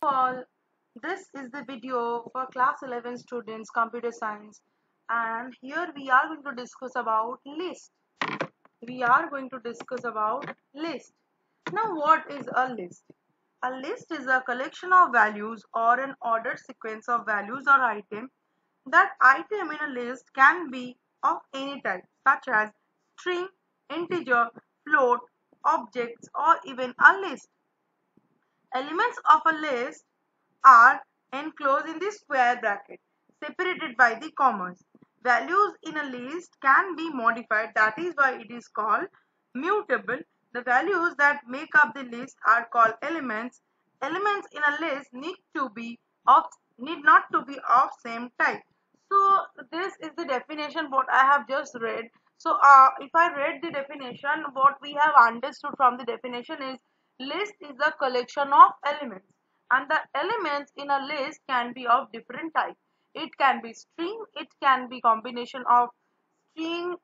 All, this is the video for class 11 students computer science, and here we are going to discuss about list. We are going to discuss about list. Now what is a list? A list is a collection of values or an ordered sequence of values or item. That item in a list can be of any type such as string, integer, float, objects, or even a list. Elements of a list are enclosed in the square bracket separated by the commas. Values in a list can be modified, that is why it is called mutable. The values that make up the list are called elements. Elements in a list need not to be of same type. So this is the definition what I have just read. So if I read the definition, what we have understood from the definition is list is a collection of elements, and the elements in a list can be of different types. It can be string, it can be combination of string,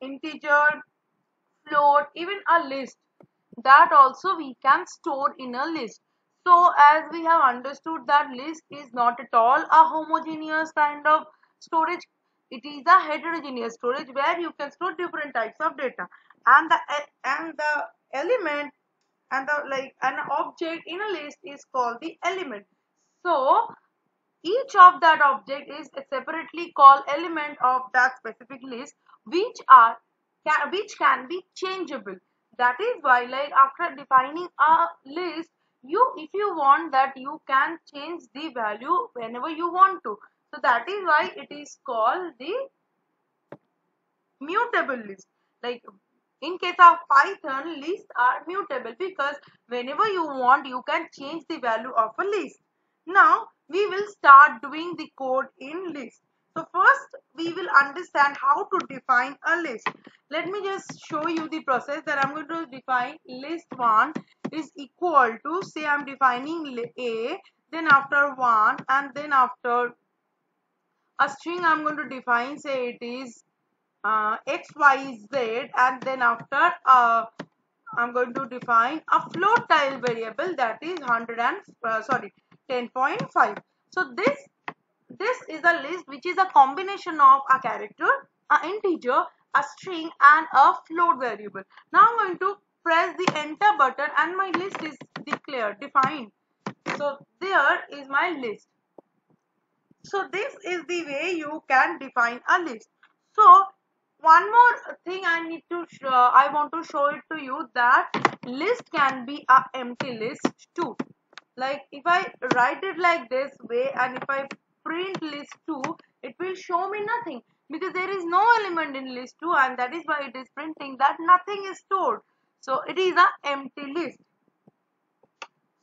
integer, float, even a list. That also we can store in a list. So as we have understood that list is not at all a homogeneous kind of storage, it is a heterogeneous storage where you can store different types of data, and the element and the like an object in a list is called the element. So each of that object is separately called element of that specific list, which can be changeable. That is why, like, after defining a list, if you want that, you can change the value whenever you want to. So that is why it is called the mutable list. Like, in case of Python, lists are mutable because whenever you want, you can change the value of a list. Now we will start doing the code in list. So first we will understand how to define a list. Let me just show you the process that I'm going to define. List1 is equal to, say I'm defining a, then after 1, and then after a string I'm going to define, say it is xyz, and then after I'm going to define a float style variable, that is 10.5. So this is a list which is a combination of a character, an integer, a string, and a float variable. Now I'm going to press the enter button and my list is defined. So there is my list. So this is the way you can define a list. So one more thing I want to show it to you, that list can be a empty list too. Like if I write it like this way and if I print list2, it will show me nothing because there is no element in list2, and that is why it is printing that nothing is stored. So it is a empty list.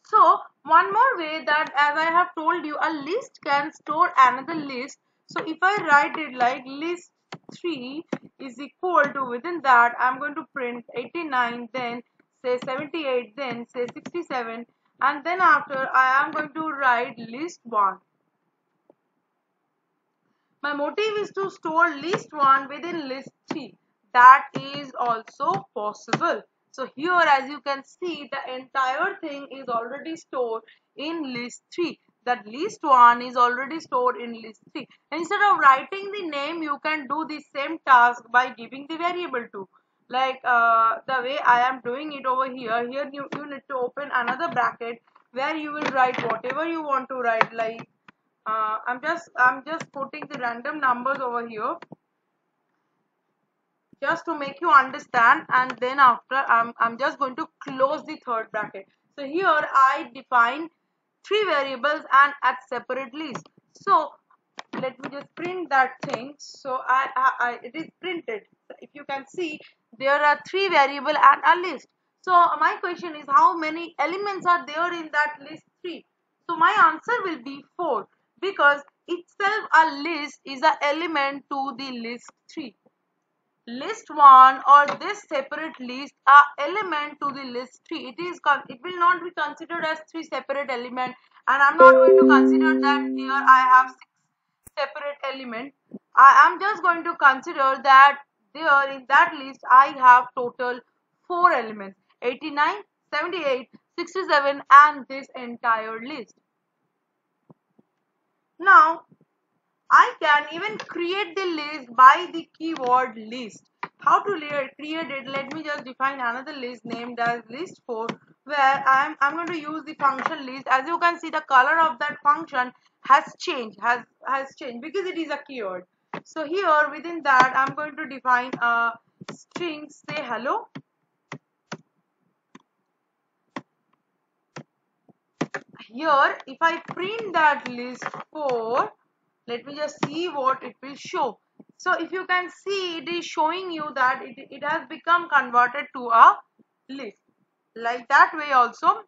So one more way, that as I have told you, a list can store another list. So if I write it like list3 is equal to, within that I'm going to print 89, then say 78, then say 67, and then after I am going to write list1. My motive is to store list1 within list3. That is also possible. So here, as you can see, the entire thing is already stored in list3. That list1 is already stored in list3. Instead of writing the name, you can do the same task by giving the variable to. Like the way I am doing it over here. Here you need to open another bracket where you will write whatever you want to write. Like I'm just putting the random numbers over here just to make you understand, and then after I'm just going to close the third bracket. So here I define three variables and at separate list. So let me just print that thing. So it is printed. So if you can see, there are three variable and a list. So my question is, how many elements are there in that list 3? So my answer will be 4, because itself a list is an element to the list 3. List1 or this separate list are element to the list 3. It will not be considered as 3 separate element, and I'm not going to consider that here I have 6 separate element. I am just going to consider that there in that list I have total 4 elements, 89, 78, 67 and this entire list. Now I can even create the list by the keyword list. How to create it? Let me just define another list named as list4, where I'm going to use the function list. As you can see, the color of that function has changed, has changed because it is a keyword. So here within that I'm going to define a string, say hello. Here if I print that list4, let me just see what it will show. So if you can see, it is showing you that it has become converted to a list. Like that way also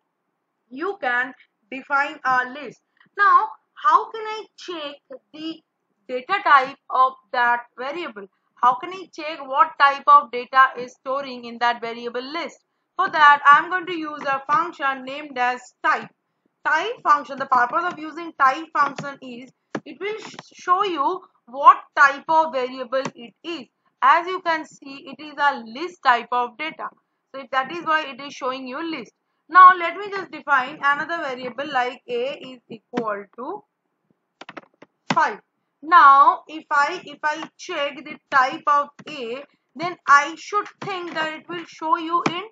you can define a list. Now how can I check the data type of that variable? How can I check what type of data is storing in that variable list? For that I'm going to use a function named as type. Type function, the purpose of using type function is it will show you what type of variable it is. As you can see, it is a list type of data. So that is why it is showing you list. Now let me just define another variable like a is equal to 5. Now if I check the type of a, then I should think that it will show you in,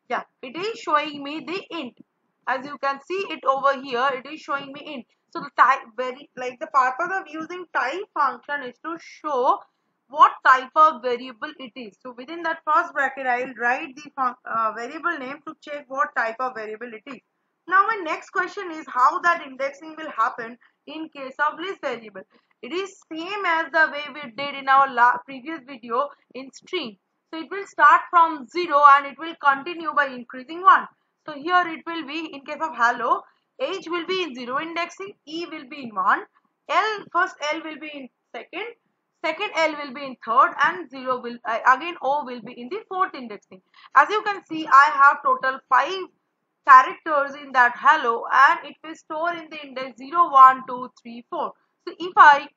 yeah, it is showing me the int. As you can see it over here, it is showing me int. So the type, very like the purpose of using type function is to show what type of variable it is. So within that first bracket I will write the variable name to check what type of variable it is. Now my next question is how that indexing will happen in case of list variable. It is same as the way we did in our previous video in string. So it will start from 0 and it will continue by increasing 1. So here it will be in case of hello, H will be in 0 indexing, E will be in 1, first L will be in second L will be in third, and 0 will again O will be in the fourth indexing. As you can see, I have total 5 characters in that hello and it will store in the index 0, 1, 2, 3, 4. So if I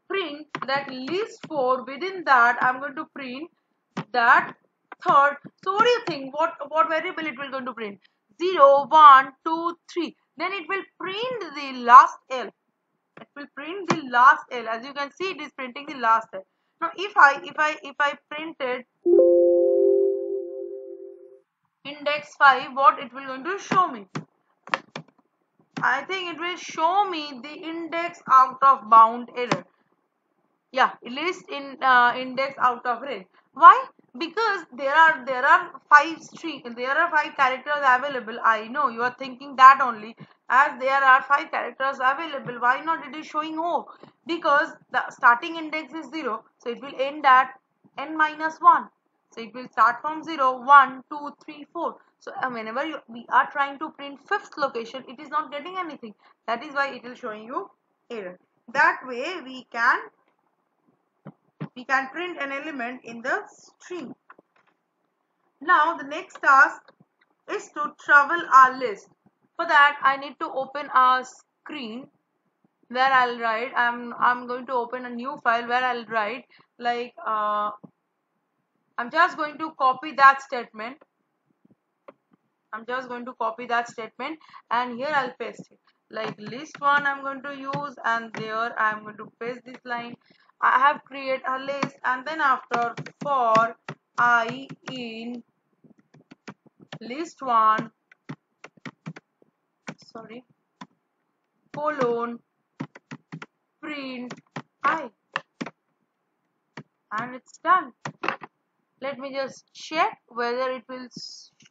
print that list4, within that I'm going to print that third. So what do you think? What variable it will going to print? 0, 1, 2, 3. Then it will print the last L. It will print the last L. As you can see, it is printing the last L. Now if I printed index 5, what it will going to show me? I think it will show me the index out of bound error. Yeah, list in index out of range. Why? Because there are 5 characters available. I know you are thinking that only, as there are 5 characters available, why not it is showing O? Because the starting index is 0, so it will end at n minus 1. So it will start from 0, 1, 2, 3, 4. So whenever we are trying to print fifth location, it is not getting anything. That is why it is showing you error. That way we can print an element in the string. Now the next task is to travel our list. For that I need to open a screen where I'll write. I'm going to open a new file where I'll write like I'm just going to copy that statement. I'm just going to copy that statement and here I'll paste it. Like list1 I'm going to use, and there I'm going to paste this line. I have created a list, and then after for I in list1 colon print I, and it's done. Let me just check whether it will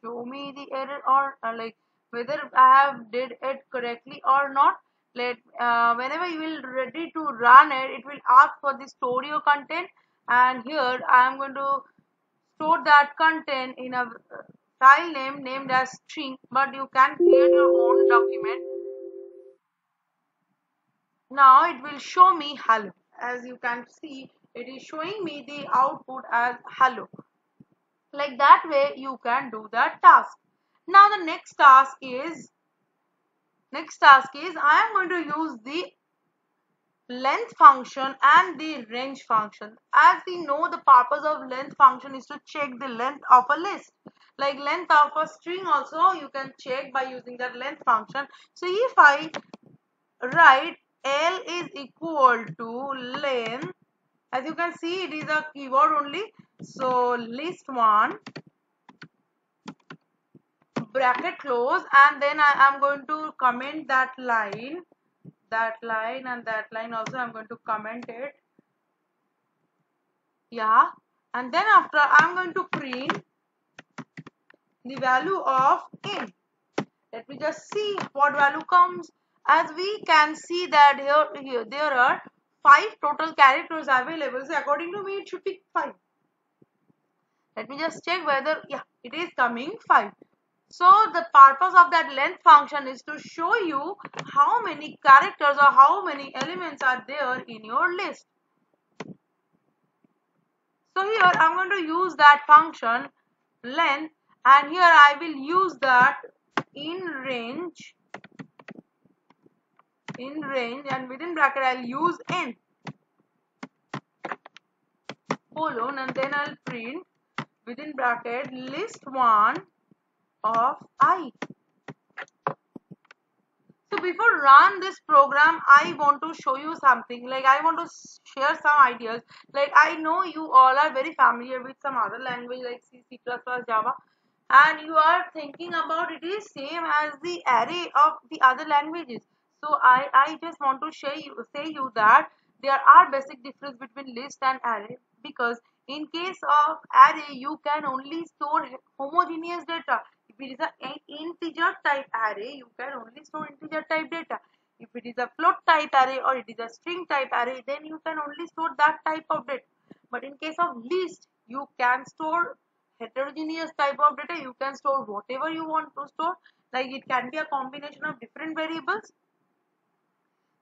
show me the error or like whether I have did it correctly or not. Whenever you will ready to run it, it will ask for the store your content, and here I am going to store that content in a file name named as string, but you can create your own document. Now it will show me hello. As you can see, it is showing me the output as hello. Like that way you can do that task. Now the next task is I am going to use the length function and the range function. As we know, the purpose of length function is to check the length of a list. Like length of a string also you can check by using that length function. So if I write L is equal to length, as you can see it is a keyword only. So list1 bracket close, and then I am going to comment that line and that line also I'm going to comment it. Yeah, and then after I'm going to print the value of n. Let me just see what value comes. As we can see that here there are 5 total characters available, so according to me it should be 5. Let me just check whether, yeah, it is coming 5. So the purpose of that length function is to show you how many characters or how many elements are there in your list. So here I'm going to use that function length, and here I will use that in range, and within bracket I'll use n colon, and then I'll print within bracket list1 of I. So before run this program, I want to show you something. Like I want to share some ideas. Like I know you all are very familiar with some other language like C, C++, Java, and you are thinking about it is same as the array of the other languages. So I just want to say you that there are basic difference between list and array, because in case of array you can only store homogeneous data. If it is an integer type array, you can only store integer type data. If it is a float type array or it is a string type array, then you can only store that type of data. But in case of list, you can store heterogeneous type of data. You can store whatever you want to store. Like it can be a combination of different variables.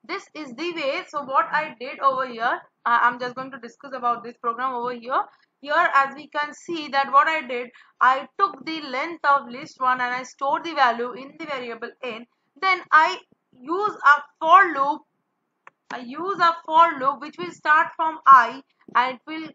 This is the way. So what I did over here, I'm just going to discuss about this program over here. Here as we can see that what I did, I took the length of list1 and I stored the value in the variable n. Then I use a for loop. Which will start from I and it will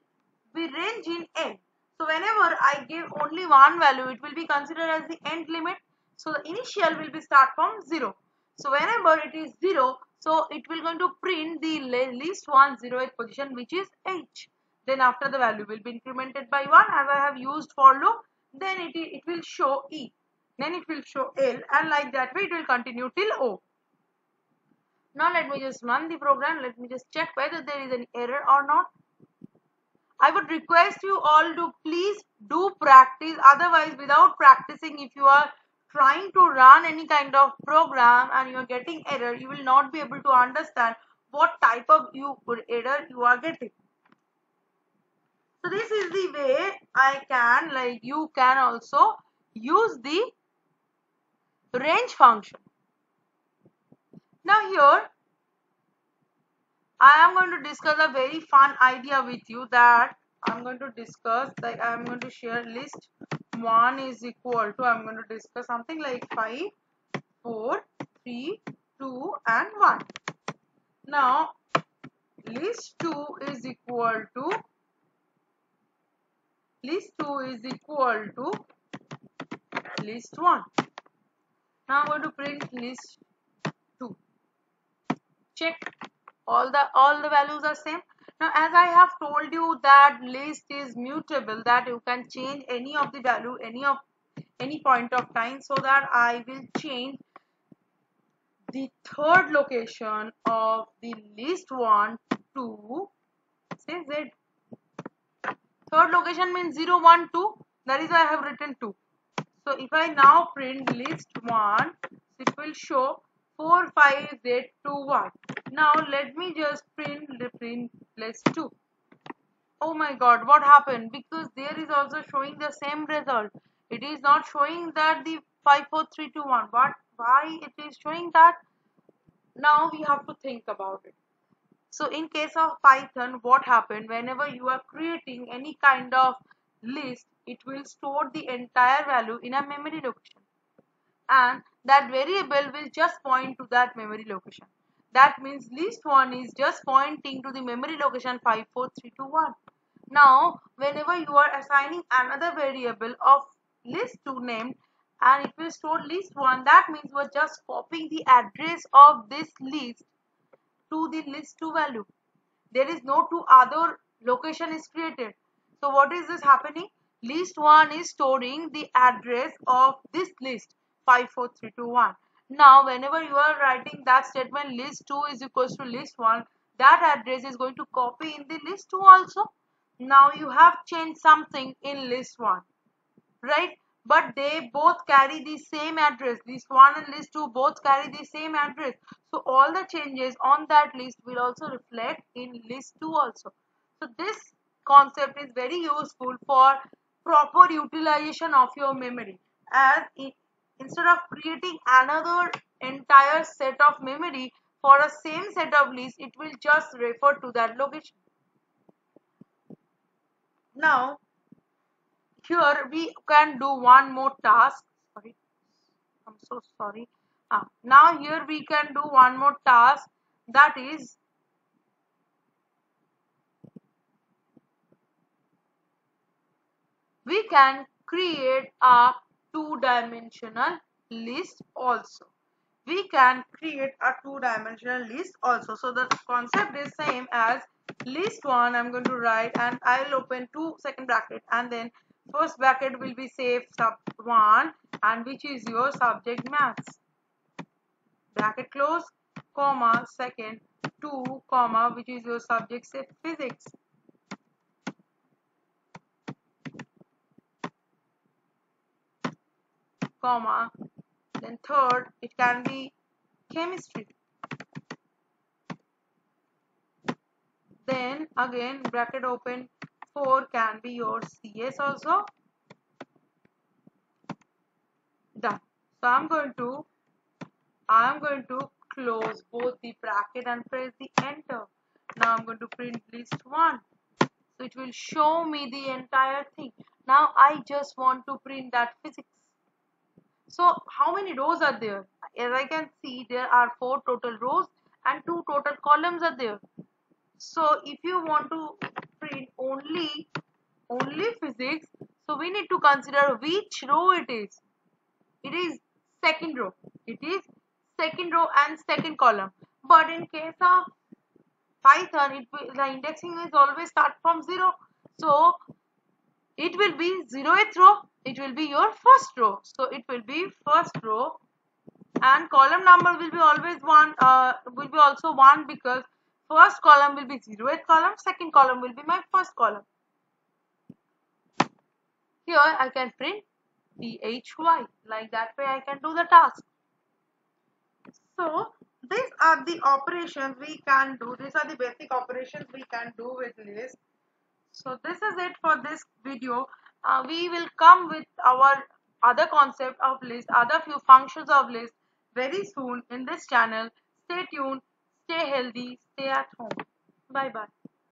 be range in n. So whenever I give only one value, it will be considered as the end limit. So the initial will be start from 0. So whenever it is 0, so it will going to print the least 1 0th position, which is h. Then after the value will be incremented by 1, as I have used for loop. Then it will show e. Then it will show l, and like that way it will continue till o. Now let me just run the program. Let me just check whether there is any error or not. I would request you all to please do practice. Otherwise, without practicing, if you are trying to run any kind of program and you are getting error, you will not be able to understand what type of error you are getting. So this is the way I can, like you can also use the range function. Now here I am going to discuss a very fun idea with you that I'm going to discuss, like I'm going to share list 1 is equal to, I'm going to discuss something like 5, 4, 3, 2 and 1. Now list 2 is equal to list 1. Now I'm going to print list 2. Check all the values are same. Now as I have told you that list is mutable, that you can change any of the value any point of time, so that I will change the third location of the list 1 to say z. Third location means 0 1 2, that is why I have written 2. So if I now print list 1, it will show 4 5 z 2 1. Now let me just print list 2. Oh my god, what happened? Because there is also showing the same result. It is not showing that the 5 4 3 2 1. Why it is showing that? Now we have to think about it. So in case of Python, what happened? Whenever you are creating any kind of list, it will store the entire value in a memory location, and that variable will just point to that memory location. That means list 1 is just pointing to the memory location 54321. Now, whenever you are assigning another variable of list 2 named and it will store list 1, that means you are just copying the address of this list to the list 2 value. There is no two other location is created. So what is this happening? List 1 is storing the address of this list 54321. Now whenever you are writing that statement list 2 is equals to list 1, that address is going to copy in the list 2 also. Now you have changed something in list 1, right? But they both carry the same address. List 1 and list 2 both carry the same address. So all the changes on that list will also reflect in list 2 also. So this concept is very useful for proper utilization of your memory. Instead of creating another entire set of memory for a same set of list, it will just refer to that location. Now here we can do one more task. Sorry, I'm so sorry. Now here we can do one more task, that is we can create a two-dimensional list also. We can create a two-dimensional list also. So the concept is same as list 1. I'm going to write and I'll open two second bracket and then first bracket will be say sub1 and which is your subject maths, bracket close, comma, second 2 comma which is your subject say physics, comma, then third it can be chemistry, then again bracket open 4 can be your CS also. Done. So I'm going to close both the bracket and press the enter. Now I'm going to print list 1. So it will show me the entire thing. Now I just want to print that physics. So how many rows are there? As I can see, there are 4 total rows and 2 total columns are there. So if you want to print only physics, so we need to consider which row it is. It is second row. It is second row and second column. But in case of Python, the indexing is always start from 0. So it will be 0th row. It will be your first row. So it will be first row, and column number will be always 1. Will be also 1 because first column will be 0th column. Second column will be my first column. Here I can print PHY. Like that way I can do the task. So these are the operations we can do. These are the basic operations we can do with list. So this is it for this video. We will come with our other concept of list, other few functions of list very soon in this channel. Stay tuned, stay healthy, stay at home. Bye bye.